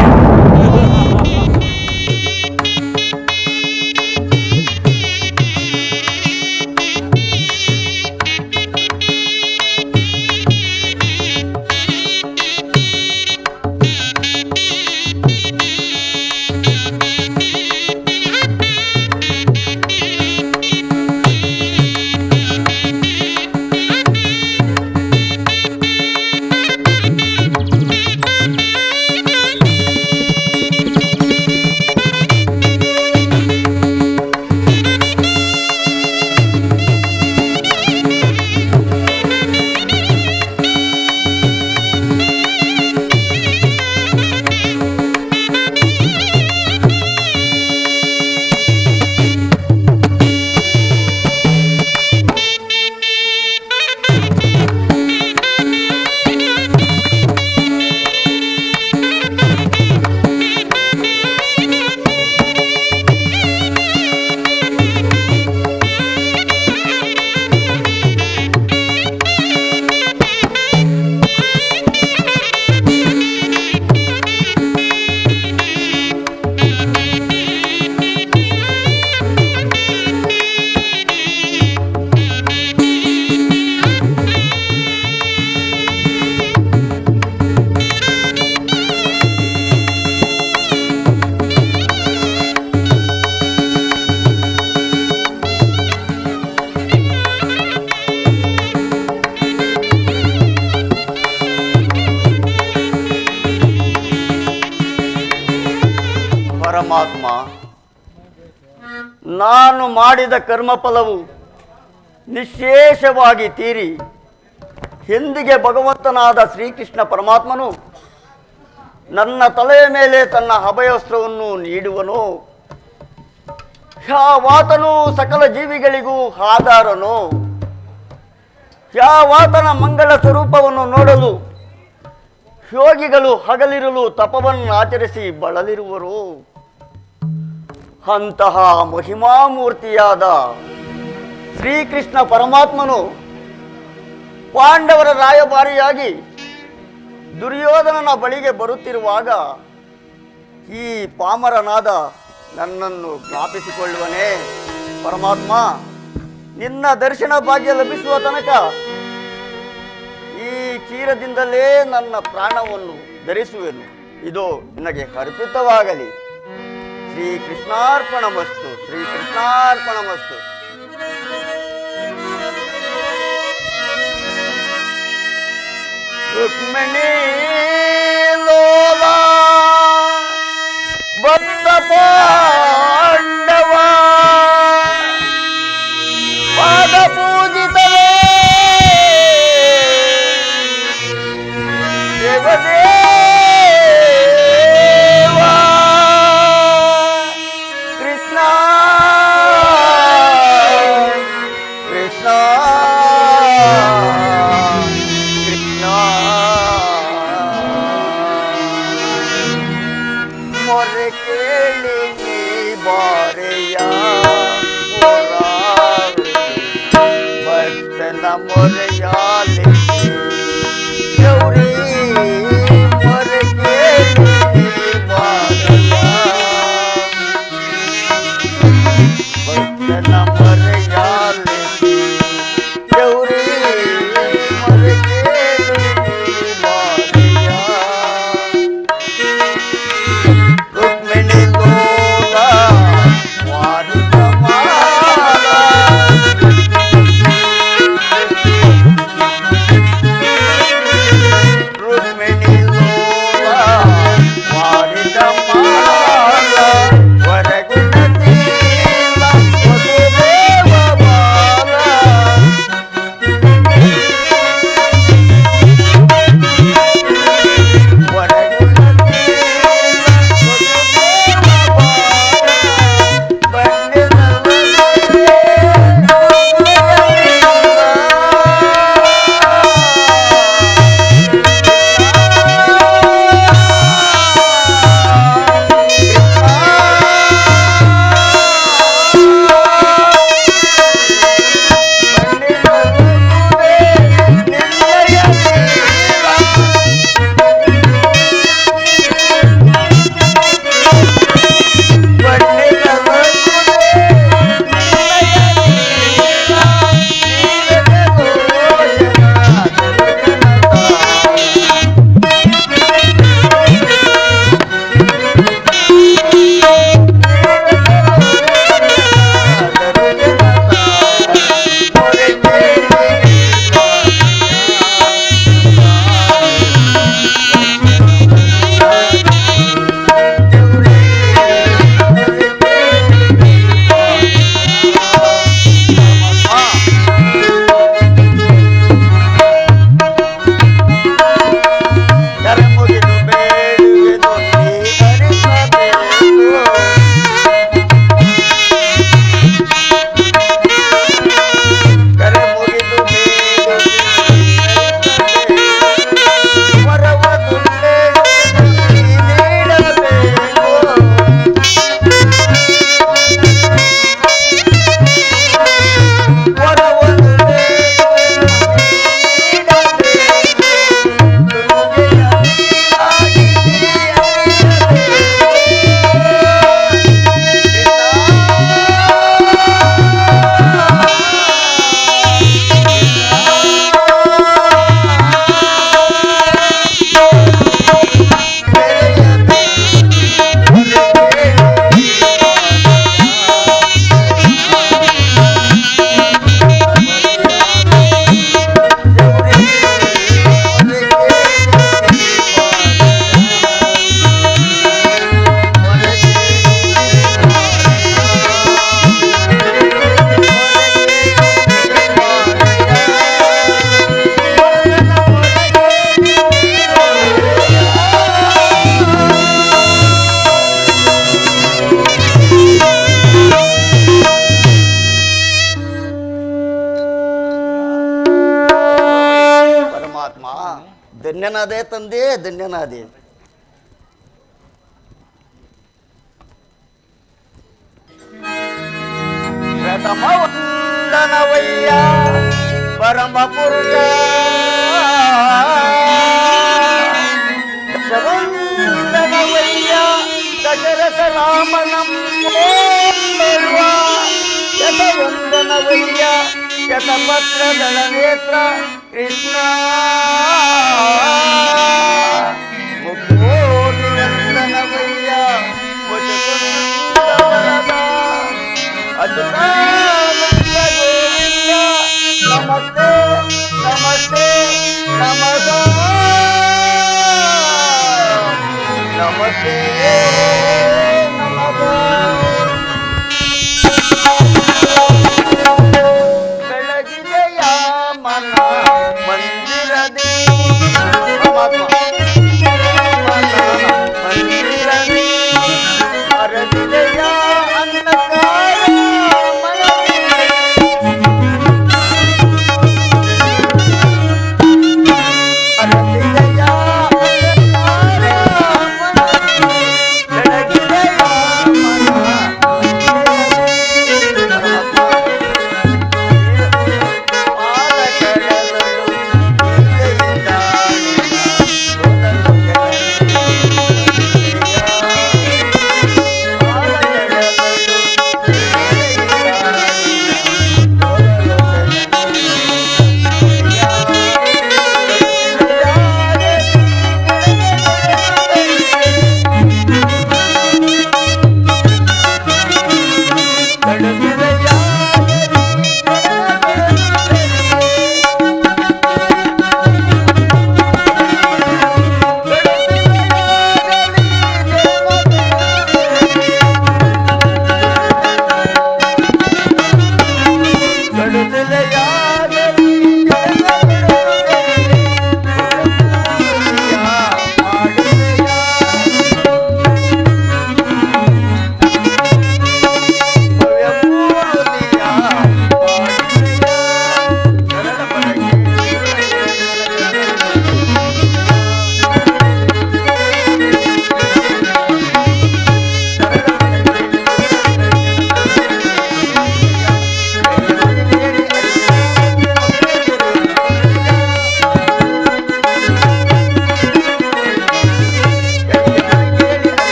ಪರಮಾತ್ಮ, ನಾನು ಮಾಡಿದ ಕರ್ಮಫಲವು ನಿಶೇಷವಾಗಿ ತೀರಿ ಎಂದಿಗೆ ಭಗವಂತನಾದ ಶ್ರೀಕೃಷ್ಣ ಪರಮಾತ್ಮನು ನನ್ನ ತಲೆಯ ಮೇಲೆ ತನ್ನ ಅಭಯಸ್ತ್ರವನ್ನು ನೀಡುವನು? ಯಾವಾತನು ಸಕಲ ಜೀವಿಗಳಿಗೂ ಆಧಾರನು? ಯಾವಾತನ ಮಂಗಳ ಸ್ವರೂಪವನ್ನು ನೋಡಲು ಯೋಗಿಗಳು ಹಗಲಿರಲು ತಪವನ್ನು ಆಚರಿಸಿ ಬಳಲಿರುವರು? ಅಂತಹ ಮಹಿಮಾಮೂರ್ತಿಯಾದ ಶ್ರೀಕೃಷ್ಣ ಪರಮಾತ್ಮನು ಪಾಂಡವರ ರಾಯಭಾರಿಯಾಗಿ ದುರ್ಯೋಧನನ ಬಳಿಗೆ ಬರುತ್ತಿರುವಾಗ ಈ ಪಾಮರನಾದ ನನ್ನನ್ನು ಜ್ಞಾಪಿಸಿಕೊಳ್ಳುವನೇ? ಪರಮಾತ್ಮ, ನಿನ್ನ ದರ್ಶನ ಭಾಗ್ಯ ಲಭಿಸುವ ತನಕ ಈ ಕ್ಷೀರದಿಂದಲೇ ನನ್ನ ಪ್ರಾಣವನ್ನು ಧರಿಸುವೆನು. ಇದು ನಿನಗೆ ಅರ್ಪಿತವಾಗಲಿ. ಶ್ರೀಕೃಷ್ಣಾರ್ಪಣಮಸ್ತು, ಶ್ರೀಕೃಷ್ಣಾರ್ಪಣಮಸ್ತು. ರುಕ್ಮಿಣೀ ಲೋಲಾ ಭಕ್ತ ಪಾಂಡವ ಪಾದ ಪೂಜಿತವೇ ದೇವದೇವಾ ಕೃಷ್ಣ ಕೃಷ್ಣ ಕೃಷ್ಣ ಮೊರೆ ಕೇಳು ಮೊರೆಯಾಲೆ ಗೌರಿ ಮೊರೆ ಕೇಳಿ ಬಾರಯ್ಯ. ಭಕ್ತನ ಮೊರೆಯಾಲೆ ಗೌರಿ ಮೊರೆ ಕೇಳಿ ಬಾರಯ್ಯ. ರುಕ್ಮಿಣಿ ಲೋಲ ವಾರಿದ ಮಾಲ ರುಕ್ಮಿಣಿ ಲೋಲ ವಾರಿದ ಮಾಲ ವರಗುಣ ಶೀಲ ವಸುದೇವ ಬಾಲ. ವರಗುಣ ಶೀಲ ವಸುದೇವ ಬಾಲ. ಧನ್ಯನಾದೆ ತಂದೆ, ಧನ್ಯನಾದೆ. ಪ್ರಥಮ ವಂದನವಯ್ಯ ಪರಮ ಪುರುಷ, ವಂದನವಯ್ಯ ದಶರಥ ರಾಮನಂ ಶತವಂದನವಯ್ಯ ಶತಪತ್ರ ದಳನೇತ್ರ ಕೃಷ್ಣ. ಮುಕ್ಕೋಟಿ ವಂದನವಯ್ಯ ಮುಜುಕುಂದ ವರದ ಅಚ್ಯುತಾನಂದ ಗೋವಿಂದ. ನಮಸ್ತೆ ನಮಸ್ತೆ ನಮಃ ನಮಸ್ತೆ ನಮಃ. ಬೆಳಗಿದೆಯ ಮನ ಮಂದಿರದಿ ಮನ ಮಂದಿರದಿ ಅರದಿದೆಯ ಅಂಧಕಾರ ಮನದಿ. ಅರದಿದೆಯ ಅಂಧಕಾರ ಮನದಿ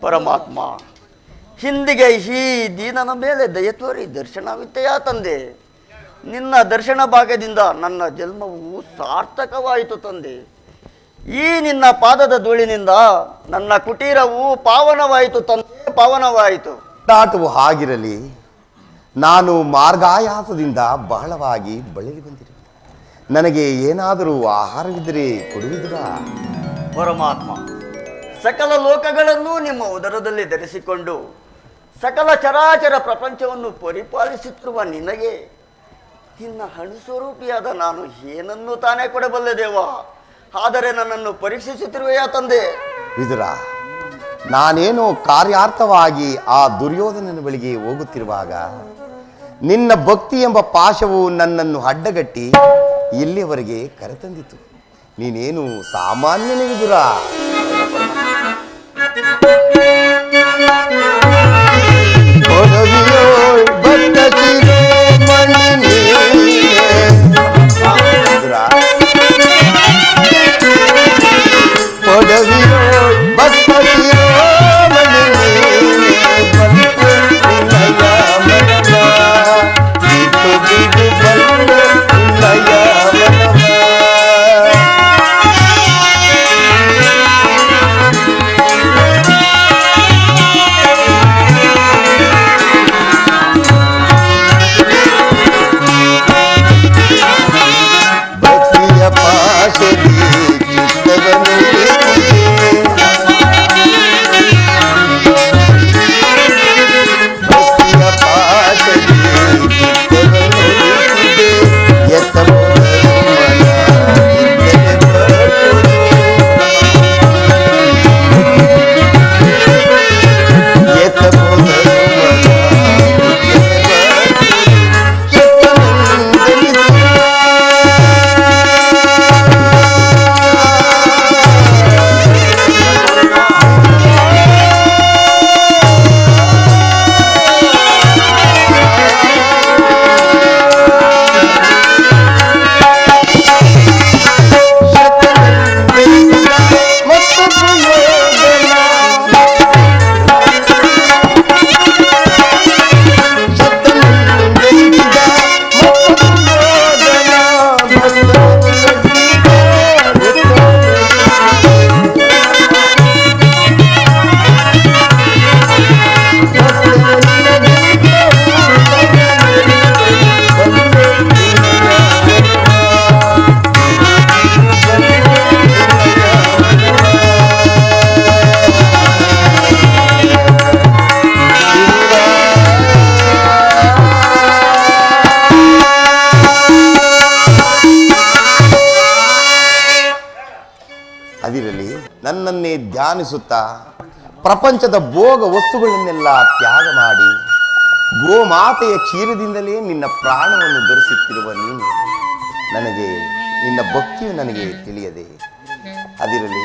ಪರಮಾತ್ಮ, ಹಿಂದಿಗೆ ಈ ದೀನನ ಮೇಲೆ ದಯ ತೋರಿ ದರ್ಶನವಿತ್ತೆಯಾ ತಂದೆ. ನಿನ್ನ ದರ್ಶನ ಭಾಗ್ಯದಿಂದ ನನ್ನ ಜನ್ಮವು ಸಾರ್ಥಕವಾಯಿತು ತಂದೆ. ಈ ನಿನ್ನ ಪಾದದ ಧೂಳಿನಿಂದ ನನ್ನ ಕುಟೀರವು ಪಾವನವಾಯಿತು ತಂದೆ, ಪಾವನವಾಯಿತು. ದಾಟವು ಹಾಗಿರಲಿ, ನಾನು ಮಾರ್ಗಾಯಾಸದಿಂದ ಬಹಳವಾಗಿ ಬಳಲಿ ಬಂದಿರುವೆ. ನನಗೆ ಏನಾದರೂ ಆಹಾರವಿದ್ದರೆ ಕೊಡುವಿದುರಾ? ಪರಮಾತ್ಮ, ಸಕಲ ಲೋಕಗಳನ್ನು ನಿಮ್ಮ ಉದರದಲ್ಲಿ ಧರಿಸಿಕೊಂಡು ಸಕಲ ಚರಾಚರ ಪ್ರಪಂಚವನ್ನು ಪರಿಪಾಲಿಸುತ್ತಿರುವ ನಿನಗೆ ನಿನ್ನ ಅಣುಸ್ವರೂಪಿಯಾದ ನಾನು ಏನನ್ನು ತಾನೇ ಕೊಡಬಲ್ಲೆ ದೇವ? ಆದರೆ ನನ್ನನ್ನು ಪರೀಕ್ಷಿಸುತ್ತಿರುವೆಯಾ ತಂದೆ? ವಿದುರ, ನಾನೇನೋ ಕಾರ್ಯಾರ್ಥವಾಗಿ ಆ ದುರ್ಯೋಧನನ ಬಳಿಗೆ ಹೋಗುತ್ತಿರುವಾಗ ನಿನ್ನ ಭಕ್ತಿ ಎಂಬ ಪಾಶವು ನನ್ನನ್ನು ಅಡ್ಡಗಟ್ಟಿ ಇಲ್ಲಿಯವರೆಗೆ ಕರೆತಂದಿತು. ನೀನೇನು ಸಾಮಾನ್ಯನೇ ವಿದುರ. ಅದಿರಲಿ, ನನ್ನನ್ನೇ ಧ್ಯಾನಿಸುತ್ತಾ ಪ್ರಪಂಚದ ಭೋಗ ವಸ್ತುಗಳನ್ನೆಲ್ಲ ತ್ಯಾಗ ಮಾಡಿ ಗೋಮಾತೆಯ ಕ್ಷೀರದಿಂದಲೇ ನಿನ್ನ ಪ್ರಾಣವನ್ನು ಧರಿಸುತ್ತಿರುವ ನೀನು, ನನಗೆ ನಿನ್ನ ಭಕ್ತಿಯು ನನಗೆ ತಿಳಿಯದೆ. ಅದಿರಲಿ,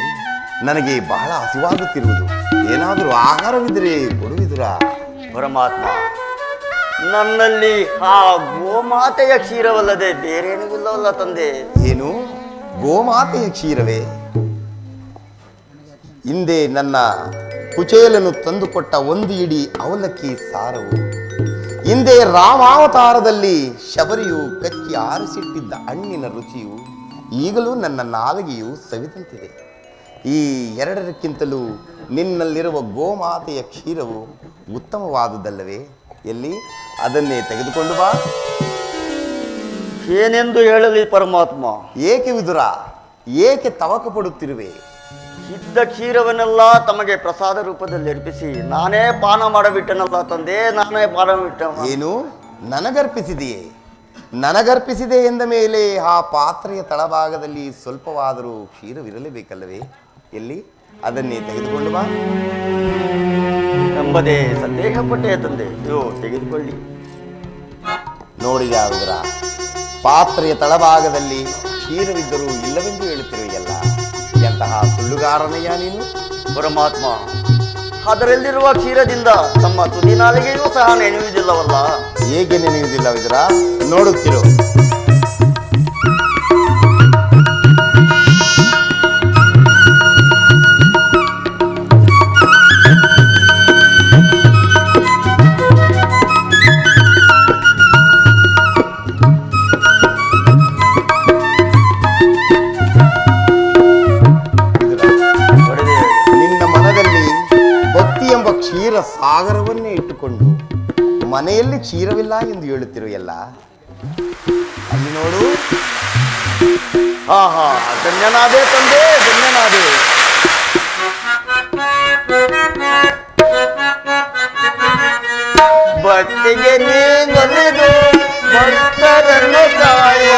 ನನಗೆ ಬಹಳ ಹಸಿವಾಗುತ್ತಿರುವುದು. ಏನಾದರೂ ಆಹಾರವಿದ್ದರೆ ಕೊಡುವಿದುರಾ? ಪರಮಾತ್ಮ, ನನ್ನಲ್ಲಿ ಆ ಗೋಮಾತೆಯ ಕ್ಷೀರವಲ್ಲದೆ ಬೇರೇನೂ ಇಲ್ಲವಲ್ಲ ತಂದೆ. ಏನು, ಗೋಮಾತೆಯ ಕ್ಷೀರವೇ? ಹಿಂದೆ ನನ್ನ ಕುಚೇಲನು ತಂದುಕೊಟ್ಟ ಒಂದು ಇಡೀ ಅವಲಕ್ಕಿ ಸಾರವು, ಹಿಂದೆ ರಾಮಾವತಾರದಲ್ಲಿ ಶಬರಿಯು ಕಚ್ಚಿ ಆರಿಸಿಟ್ಟಿದ್ದ ಹಣ್ಣಿನ ರುಚಿಯು ಈಗಲೂ ನನ್ನ ನಾಲಿಗೆಯು ಸವಿದಂತಿದೆ. ಈ ಎರಡರಕ್ಕಿಂತಲೂ ನಿನ್ನಲ್ಲಿರುವ ಗೋಮಾತೆಯ ಕ್ಷೀರವು ಉತ್ತಮವಾದುದಲ್ಲವೇ? ಎಲ್ಲಿ, ಅದನ್ನೇ ತೆಗೆದುಕೊಂಡು ಬಾ. ಏನೆಂದು ಹೇಳಲಿ ಪರಮಾತ್ಮ? ಏಕೆ ವಿದುರ, ಏಕೆ ತವಕ ಪಡುತ್ತಿರುವೆ? ಇದ್ದ ಕ್ಷೀರವನ್ನೆಲ್ಲ ತಮಗೆ ಪ್ರಸಾದ ರೂಪದಲ್ಲಿ ಅರ್ಪಿಸಿ ನಾನೇ ಪಾನ ಮಾಡಬಿಟ್ಟನಲ್ಲ ತಂದೆ, ನಾನೇ ಪಾನ ಬಿಟ್ಟ. ಏನು, ನನಗರ್ಪಿಸಿದೆಯೇ? ನನಗರ್ಪಿಸಿದೆ ಎಂದ ಮೇಲೆ ಆ ಪಾತ್ರೆಯ ತಳಭಾಗದಲ್ಲಿ ಸ್ವಲ್ಪವಾದರೂ ಕ್ಷೀರವಿರಲೇಬೇಕಲ್ಲವೇ? ಎಲ್ಲಿ, ಅದನ್ನೇ ತೆಗೆದುಕೊಂಡು ಬಾ. ಎಂಬುದೇ ಸಂದೇಹಪಟ್ಟೆ ತಂದೆ. ತೆಗೆದುಕೊಳ್ಳಿ. ನೋಡಿದ ವಿದುರ, ಪಾತ್ರೆಯ ತಳಭಾಗದಲ್ಲಿ ಕ್ಷೀರವಿದ್ದರೂ ಇಲ್ಲವೆಂದು ಹೇಳುತ್ತಿರುವೆಯಲ್ಲ, ಎಂತಹ ಸುಳ್ಳುಗಾರನಯ್ಯ ನೀನು? ಪರಮಾತ್ಮ, ಅದರಲ್ಲಿರುವ ಕ್ಷೀರದಿಂದ ತಮ್ಮ ತುದಿ ನಾಲಿಗೆಯೂ ಸಹ ನೆನೆಯುವುದಿಲ್ಲವಲ್ಲ? ಹೇಗೆ ನೆನೆಯುವುದಿಲ್ಲ ವಿದುರ? ನೋಡುತ್ತಿರು. ಕ್ಷೀರ ಸಾಗರವನ್ನೇ ಇಟ್ಟುಕೊಂಡು ಮನೆಯಲ್ಲಿ ಕ್ಷೀರವಿಲ್ಲ ಎಂದು ಹೇಳುತ್ತಿರುವೆಯಲ್ಲ, ಅಲ್ಲಿ ನೋಡು. ಆಹಾ, ಧನ್ಯನಾದೆ ತಂದೆ, ಧನ್ಯನಾದೆ. ಭಕ್ತಿಗೆ ನೀನೊಲಿದು ಭಕ್ತರನ್ನು ಕಾಯುವ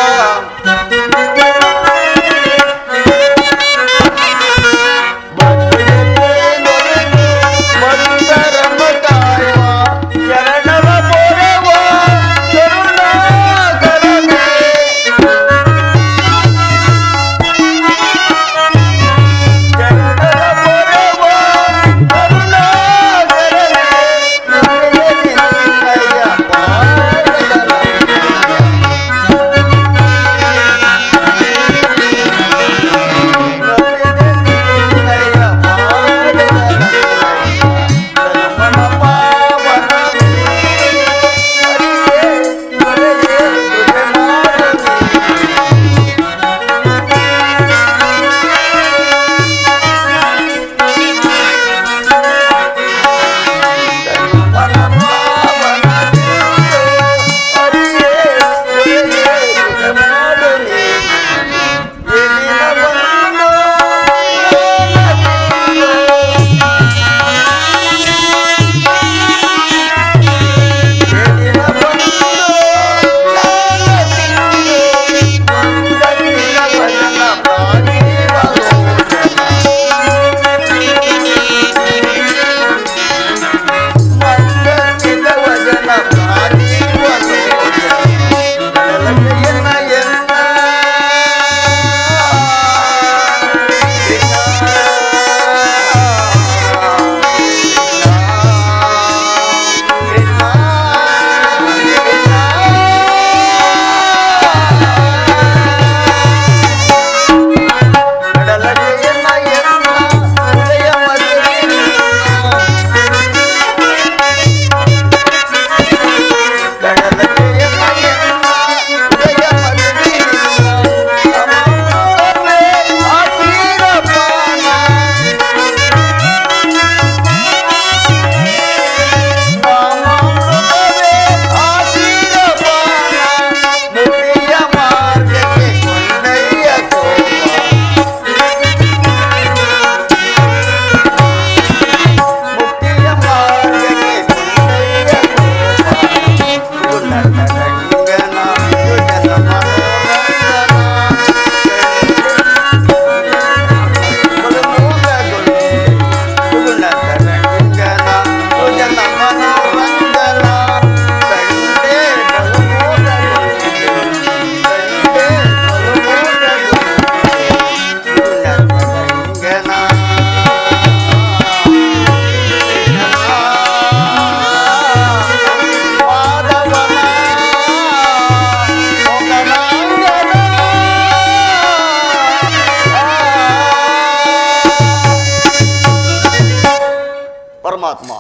ಪರಮಾತ್ಮ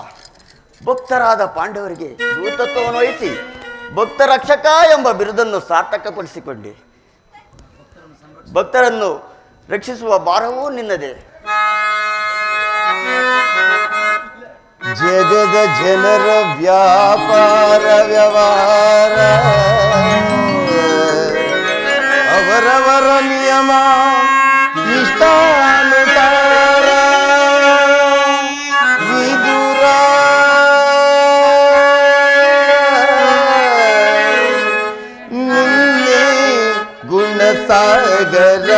ಭಕ್ತರಾದ ಪಾಂಡವರಿಗೆ ದೂತತ್ವವನ್ನು ವಹಿಸಿ ಭಕ್ತ ರಕ್ಷಕ ಎಂಬ ಬಿರುದನ್ನು ಸಾರ್ಥಕಪಡಿಸಿಕೊಂಡೆ. ಭಕ್ತರನ್ನು ರಕ್ಷಿಸುವ ಭಾರವೂ ನಿನ್ನದೇ. ಜಗದ ಜನರ ವ್ಯಾಪಾರ ವ್ಯವಹಾರ ಅವರವರ ನಿಯಮ ಇಷ್ಟಾನುಸಾರ ವಿದುರ ನಿನ್ನೆ ಗುಣಸಾಗರ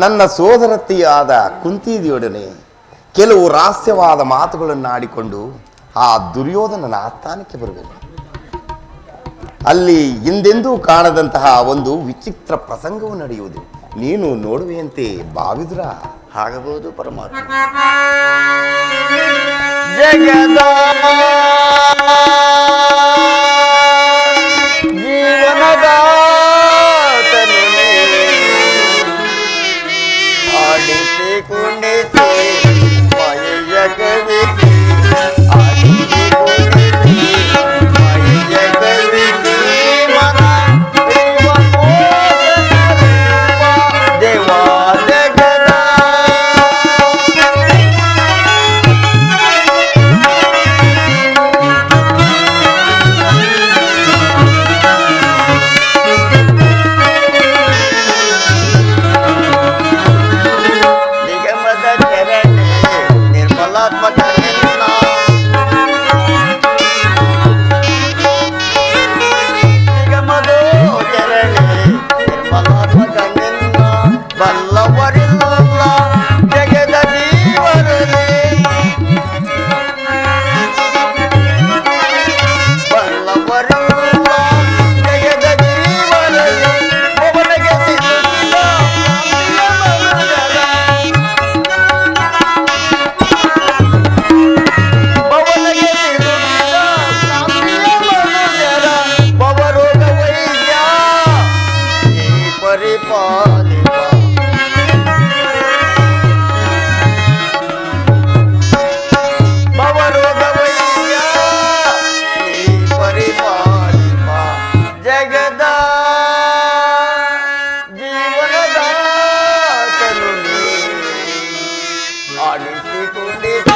ನನ್ನ ಸೋದರತ್ತೆಯಾದ ಕುಂತಿದಿಯೊಡನೆ ಕೆಲವು ರಹಸ್ಯವಾದ ಮಾತುಗಳನ್ನು ಆಡಿಕೊಂಡು ಆ ದುರ್ಯೋಧನನ ಆಸ್ಥಾನಕ್ಕೆ ಬರುವೆನು. ಅಲ್ಲಿ ಹಿಂದೆಂದೂ ಕಾಣದಂತಹ ಒಂದು ವಿಚಿತ್ರ ಪ್ರಸಂಗವು ನಡೆಯುವುದು. ನೀನು ನೋಡುವೆಯಂತೆ ಭಾವಿದ್ರ ಆಗಬಹುದು ಪರಮಾತ್ಮ. ಜಗದ ಜೀವನದ ಆಡಿಸಿ ಕುಣಿಸಿ ಮೈಯ ಕವಿಸಿ ಆಡಿಸಿ ಕುಣಿಸಿ ಮೈಯ ಕವಿಸಿ ಮನ ದೇವ ಜಗದ ನಿಗಮದ ಚರಣೆ ನಿರ್ಮಲಾತ್ಮಕ ನಿನ್ನ ನಿಗಮದ ಚರಣೆ ನಿರ್ಮಲಾತ್ಮಕ ನಿನ್ನ ಬಲ್ಲವರಿಲ್ಲ ಜಗದ ಜೀವನದಲ್ಲಿ ಬಲ್ಲವರಿಲ್ಲ ಜಗದ ಜೀವನದಲ್ಲಿ ಒಬ್ಬನಿಗೆ ಸಿಗುತ್ತಿಲ್ಲ ಪವನಿಗೆ ಸಿಗುತ್ತಿಲ್ಲ ಪವರೋಗ ವೈದ್ಯ ಈ ಪರಿಪಾಲಿಪ ಪವರೋಗ ವೈದ್ಯ ಈ ಪರಿಪಾಲಿಪ ಜಗದ ಜೀವನದ ಕರುಣೆ ಆಡಿಸಿಕೊಂಡಿದ್ದ